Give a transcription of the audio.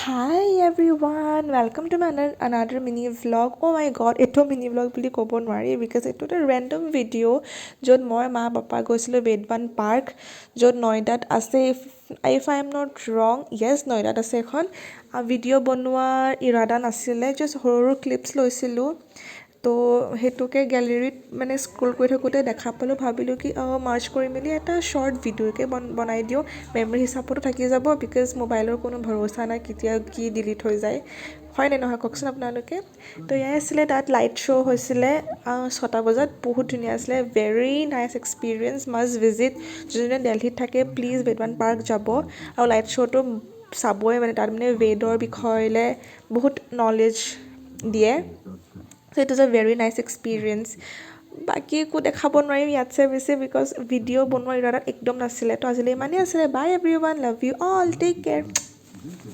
Hi everyone, welcome to my another mini vlog. Oh my god, এইটো mini vlog বুলি ক'ব নোৱাৰি because এইটো এটা random video য'ত মই মা পাপা গৈছিলোঁ বেদবান পাৰ্ক য'ত নয়দাত আছে if I am not wrong, yes নয়দাত আছে এখন ভিডিঅ' বনোৱাৰ ইৰাদা নাছিলে just সৰু ক্লিপছ লৈছিলোঁ তো হেতুকে গ্যালাৰীত মানে স্ক্ৰল কৰি থাকোঁতে দেখা পালোঁ ভাবিলোঁ কি মাৰ্চ কৰি মেলি এটা শ্বৰ্ট ভিডিঅ'কে বনাই দিওঁ মেমৰি হিচাপতো থাকি যাব বিকজ মোবাইলৰ কোনো ভৰসা নাই কেতিয়া কি ডিলিট হৈ যায় হয় নে নহয় কওকচোন আপোনালোকে তো এয়াই আছিলে তাত লাইট শ্ব' হৈছিলে 6টা বজাত বহুত ধুনীয়া আছিলে very nice experience must visit যোনে দিল্লীত থাকে প্লিজ বেদবান পাৰ্ক যাব আৰু লাইট শ্ব'টো চাবই মানে তাত মানে বেদৰ বিষয়লৈ বহুত নলেজ দিয়ে So it was a very nice experience. বাকী একো দেখাব নোৱাৰিম ইয়াতছে বেছি বিকজ ভিডিঅ' বনোৱাৰ ইৰাদাত একদম নাছিলে তো আজিলৈ ইমানেই আছিলে bye everyone love you all take care